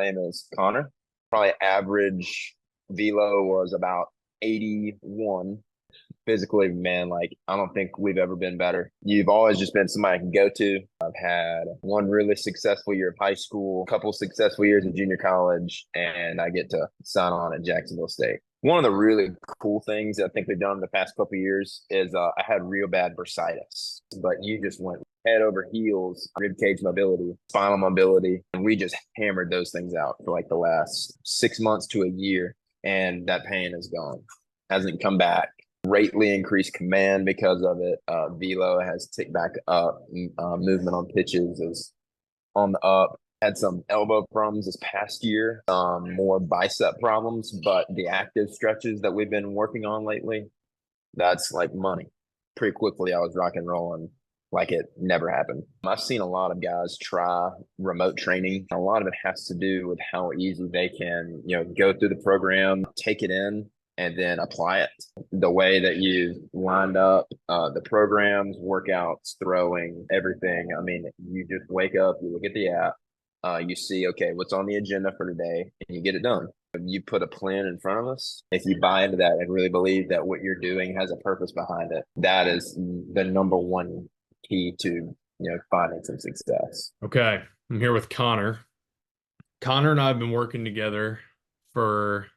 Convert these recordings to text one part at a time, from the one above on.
name is Connor. Probably average velo was about 81. Physically, man, like I don't think we've ever been better. You've always just been somebody I can go to. I've had one really successful year of high school, a couple successful years of junior college, and I get to sign on at Jacksonville State. One of the really cool things I think we've done in the past couple of years is I had real bad bursitis, but you just went head over heels, rib cage mobility, spinal mobility, and we just hammered those things out for like the last 6 months to a year, and that pain is gone, hasn't come back. Greatly increased command because of it. Velo has ticked back up. Movement on pitches is on the up. Had some elbow problems this past year, more bicep problems, but the active stretches that we've been working on lately, that's like money. Pretty quickly, I was rock and rolling like it never happened. I've seen a lot of guys try remote training. A lot of it has to do with how easy they can, go through the program, take it in, and then apply it. The way that you lined up the programs, workouts, throwing, everything. I mean, you just wake up, you look at the app, you see, okay, what's on the agenda for today, and you get it done. You put a plan in front of us. If you buy into that and really believe that what you're doing has a purpose behind it, that is the number one key to finding some success. Okay, I'm here with Connor. Connor and I have been working together for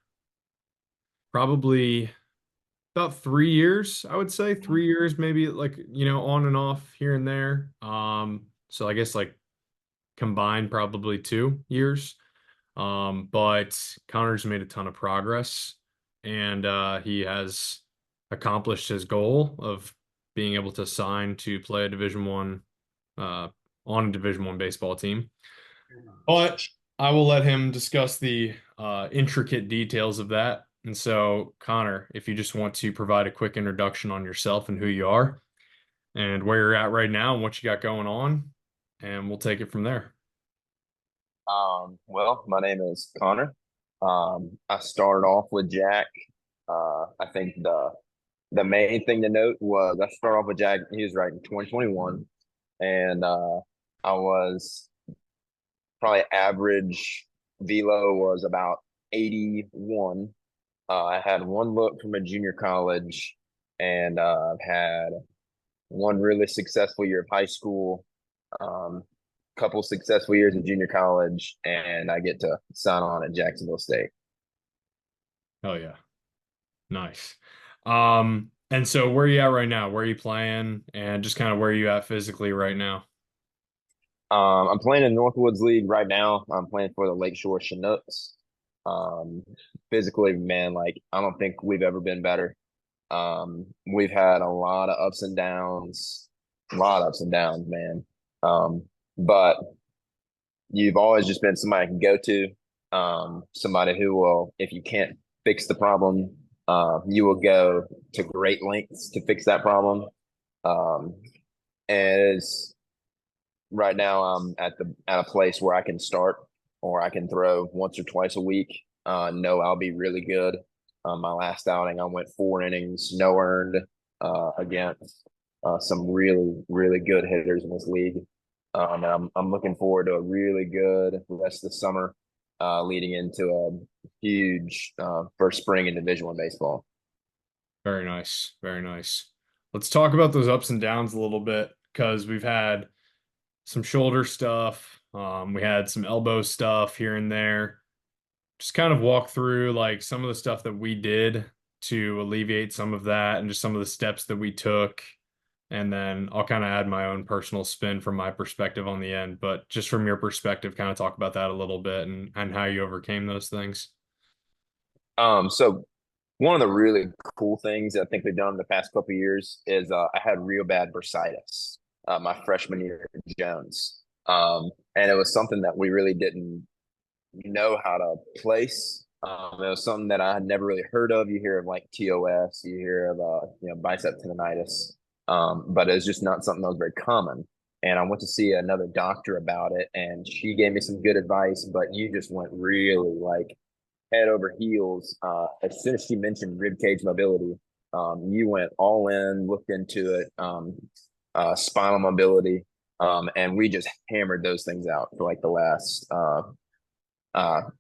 probably about 3 years, I would say 3 years, maybe like, on and off here and there. So I guess like combined probably 2 years. But Connor's made a ton of progress and he has accomplished his goal of being able to sign to play a Division 1 on a Division 1 baseball team. But I will let him discuss the intricate details of that. And so, Connor, if you just want to provide a quick introduction on yourself and who you are and where you're at right now and what you got going on, and we'll take it from there. Well, my name is Connor. I started off with Jack. I think the main thing to note was I started off with Jack. He was right in 2021, and I was probably average velo was about 81. I had one look from a junior college, and I've had one really successful year of high school, um, couple successful years of junior college, and I get to sign on at Jacksonville State. Oh yeah. Nice. And so where are you at right now? Where are you playing? And just kind of where are you at physically right now? I'm playing in Northwoods League right now. I'm playing for the Lakeshore Chinooks. Um, Physically, man, like I don't think we've ever been better. We've had a lot of ups and downs, a lot of ups and downs, man. But you've always just been somebody I can go to, somebody who will, if you can't fix the problem, you will go to great lengths to fix that problem. Um, and it's right now I'm at a place where I can start or I can throw once or twice a week. Know I'll be really good. My last outing, I went 4 innings, no earned, against some really, really good hitters in this league. And I'm looking forward to a really good rest of the summer, leading into a huge first spring in Division 1 baseball. Very nice. Very nice. Let's talk about those ups and downs a little bit because we've had some shoulder stuff. We had some elbow stuff here and there. Just kind of walk through like some of the stuff that we did to alleviate some of that and just some of the steps that we took. And then I'll kind of add my own personal spin from my perspective on the end. But just from your perspective, kind of talk about that a little bit and how you overcame those things. So one of the really cool things I think we've done in the past couple of years is I had real bad bursitis my freshman year at Jones. And it was something that we really didn't know how to place. It was something that I had never really heard of. You hear of like TOS, you hear of bicep tendonitis, but it's just not something that was very common. And I went to see another doctor about it, and she gave me some good advice. But you just went really like head over heels. As soon as she mentioned rib cage mobility, you went all in, looked into it, spinal mobility, and we just hammered those things out for like the last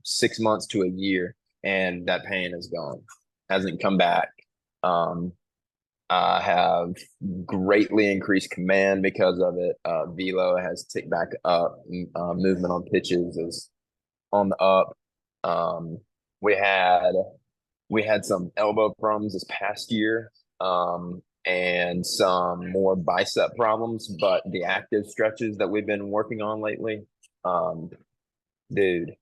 6 months to a year, and that pain is gone, hasn't come back. Um, I have greatly increased command because of it. Velo has ticked back up. Movement on pitches is on the up. Um, we had we had some elbow problems this past year, and some more bicep problems, but the active stretches that we've been working on lately, um, dude,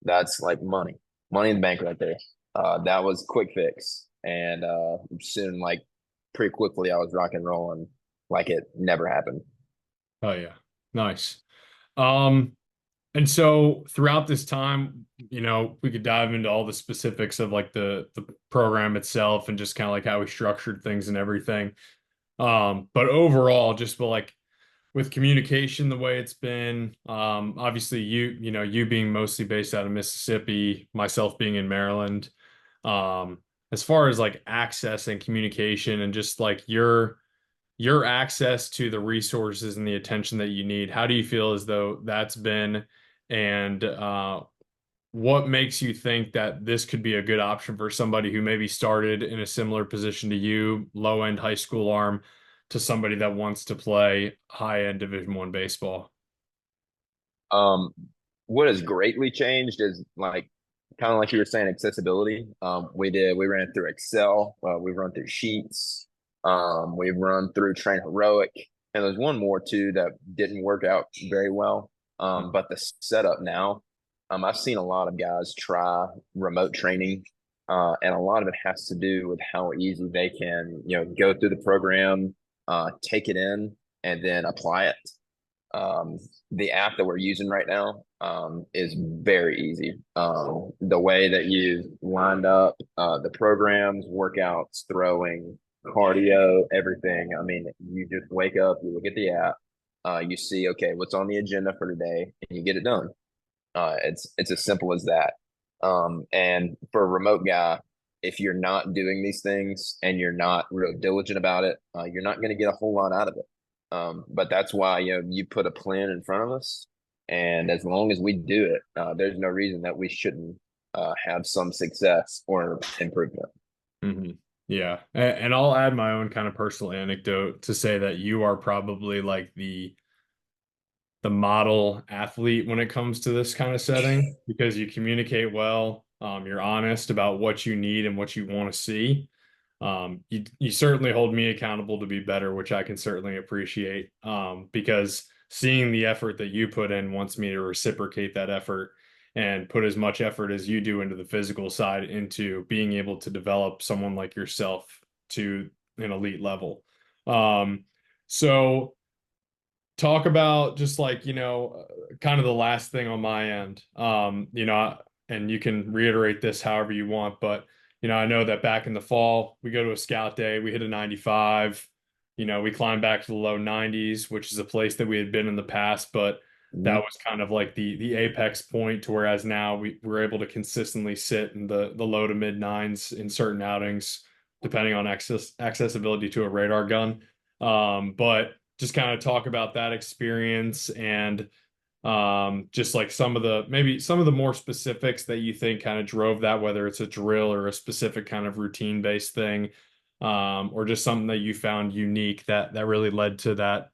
that's like money in the bank right there. That was quick fix, and soon, like pretty quickly, I was rock and rolling like it never happened. Oh yeah. Nice. Um, and so throughout this time, we could dive into all the specifics of like the program itself and just kind of like how we structured things and everything. But overall, just like with communication the way it's been, obviously you being mostly based out of Mississippi, myself being in Maryland, um, as far as like access and communication and just like your access to the resources and the attention that you need, how do you feel as though that's been, and what makes you think that this could be a good option for somebody who maybe started in a similar position to you, low end high school arm, to somebody that wants to play high end Division I baseball? Um, what has greatly changed is like kind of like you were saying, accessibility. We ran it through Excel, we run through Sheets, we've run through Train Heroic, and there's one more too that didn't work out very well. But the setup now, I've seen a lot of guys try remote training, and a lot of it has to do with how easy they can, go through the program, take it in, and then apply it. um, the app that we're using right now, is very easy. The way that you lined up, the programs, workouts, throwing, cardio, everything. I mean, you just wake up, you look at the app, you see, okay, what's on the agenda for today, and you get it done. It's as simple as that. And for a remote guy, if you're not doing these things and you're not real diligent about it, you're not going to get a whole lot out of it. But that's why you put a plan in front of us, and as long as we do it, there's no reason that we shouldn't have some success or improvement. Hmm. Yeah. And I'll add my own kind of personal anecdote to say that you are probably like the model athlete when it comes to this kind of setting because you communicate well. You're honest about what you need and what you want to see. You certainly hold me accountable to be better, which I can certainly appreciate. Because seeing the effort that you put in wants me to reciprocate that effort and put as much effort as you do into the physical side into being able to develop someone like yourself to an elite level. Um, so talk about just like, kind of the last thing on my end. And you can reiterate this however you want, but I know that back in the fall, we go to a scout day, we hit a 95, we climbed back to the low 90s, which is a place that we had been in the past, but that Mhm. was kind of like the apex point to whereas now we're able to consistently sit in the low to mid nines in certain outings, depending on accessibility to a radar gun. But just kind of talk about that experience and just like maybe some of the more specifics that you think kind of drove that, whether it's a drill or a specific kind of routine based thing, or just something that you found unique that really led to that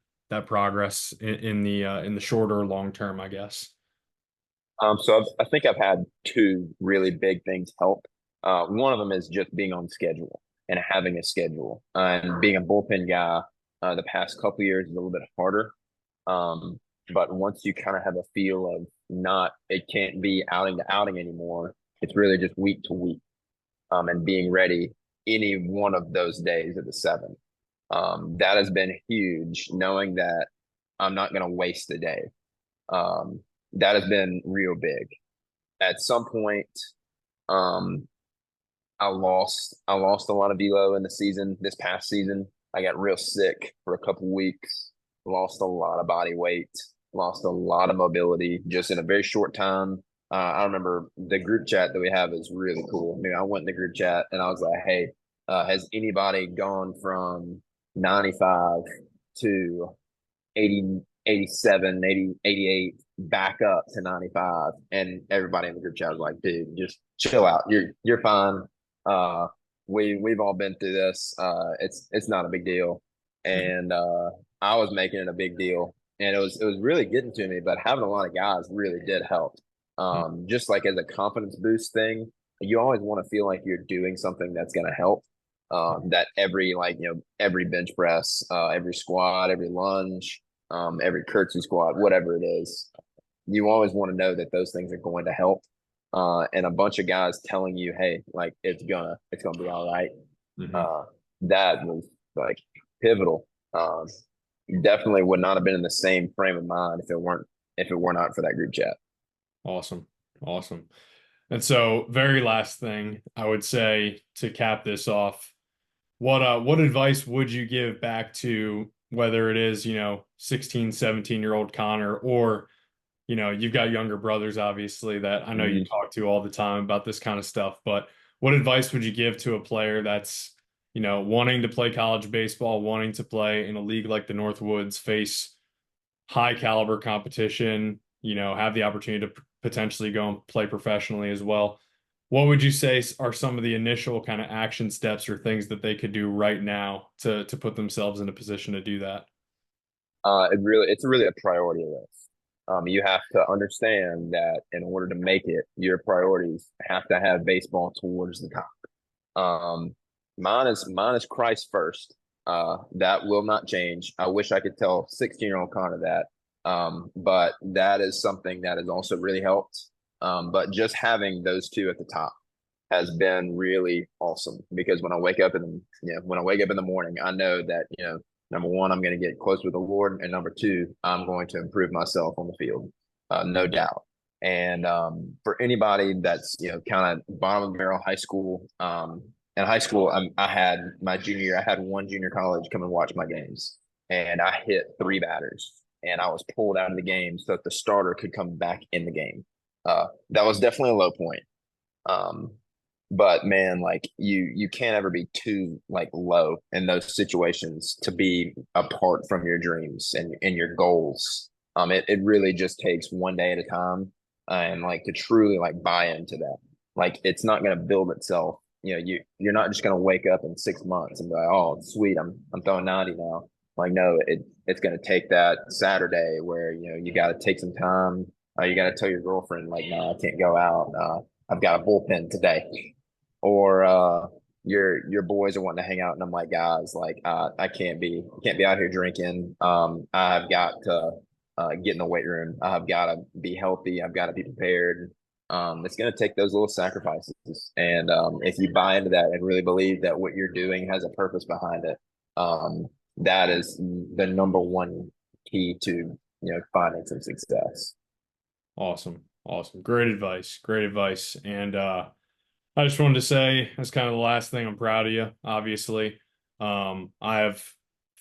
progress in the shorter or long term, I guess. So I think I've had two really big things help. One of them is just being on schedule and having a schedule, and being a bullpen guy. The past couple years is a little bit harder. Um, but once you kind of have a feel of not, it can't be outing to outing anymore. It's really just week to week, and being ready any one of those days of the seven. That has been huge, knowing that I'm not going to waste a day. Um, that has been real big. At some point, um, I lost a lot of velo in the season this past season. I got real sick for a couple weeks, lost a lot of body weight, lost a lot of mobility just in a very short time. I remember the group chat that we have is really cool. I mean, I went in the group chat and I was like, "Hey, has anybody gone from 95 to 80, 87, 80, 88?" back up to 95. And everybody in the group chat was like, dude, just chill out. You're fine. Uh, we've all been through this. It's not a big deal. And I was making it a big deal. And it was really getting to me, but having a lot of guys really did help. Just like as a confidence boost thing, you always want to feel like you're doing something that's going to help. That every like every bench press, every squat, every lunge, every curtsy squat, whatever it is, you always want to know that those things are going to help. And a bunch of guys telling you, hey, like it's gonna be all right. Mhm. Uh, that was like pivotal. Definitely would not have been in the same frame of mind if it were not for that group chat. Awesome. Awesome. And so, very last thing I would say to cap this off, what advice would you give back to whether it is, 16, 17-year-old Connor, or, you've got younger brothers, obviously, that I know you Mhm. talk to all the time about this kind of stuff, but what advice would you give to a player that's, wanting to play college baseball, wanting to play in a league like the Northwoods, face high caliber competition, have the opportunity to potentially go and play professionally as well? What would you say are some of the initial kind of action steps or things that they could do right now to put themselves in a position to do that? It's really a priority list. You have to understand that in order to make it, your priorities have to have baseball towards the top. Mine is Christ first. That will not change. I wish I could tell 16-year-old Connor that. But that is something that has also really helped. But just having those two at the top has been really awesome because when I wake up in the morning, I know that, number one, I'm going to get close with the Lord, and number two, I'm going to improve myself on the field, no doubt. And for anybody that's kind of bottom of the barrel high school, in high school, I had my junior year, I had one junior college come and watch my games, and I hit three batters, and I was pulled out of the game so that the starter could come back in the game. That was definitely a low point. Um, but man, like you can't ever be too like low in those situations to be apart from your dreams and your goals. It really just takes one day at a time, and like to truly like buy into that. Like it's not going to build itself. You're not just going to wake up in 6 months and be like, oh, sweet, I'm throwing 90 now. Like no, it's going to take that Saturday where you got to take some time. You got to tell your girlfriend like, no, I can't go out. I've got a bullpen today, or your boys are wanting to hang out, and I'm like, guys, like I can't be out here drinking. I've got to get in the weight room. I've got to be healthy. I've got to be prepared. It's going to take those little sacrifices, and if you buy into that and really believe that what you're doing has a purpose behind it, that is the number one key to finding some success. Awesome. Awesome. Great advice. Great advice. And I just wanted to say, that's kind of the last thing. I'm proud of you, obviously. I have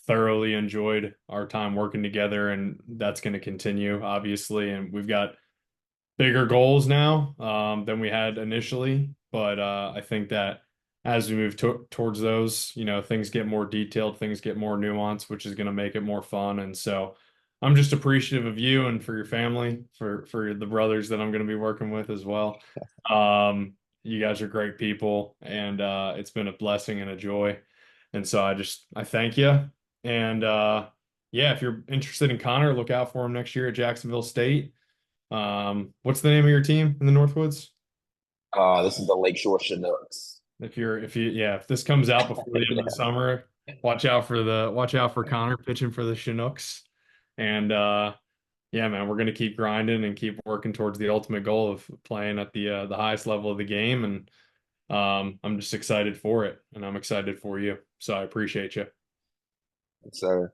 thoroughly enjoyed our time working together, and that's going to continue, obviously. And we've got bigger goals now than we had initially. But I think that as we move towards those, things get more detailed, things get more nuanced, which is going to make it more fun. And so I'm just appreciative of you and for your family, for the brothers that I'm going to be working with as well. You guys are great people, and it's been a blessing and a joy. And so I thank you. And yeah, if you're interested in Connor, look out for him next year at Jacksonville State. What's the name of your team in the Northwoods? This is the Lakeshore Chinooks. If this comes out before the end of the summer, watch out for Connor pitching for the Chinooks. And yeah, man, we're gonna keep grinding and keep working towards the ultimate goal of playing at the highest level of the game. And I'm just excited for it, and I'm excited for you. So I appreciate you. So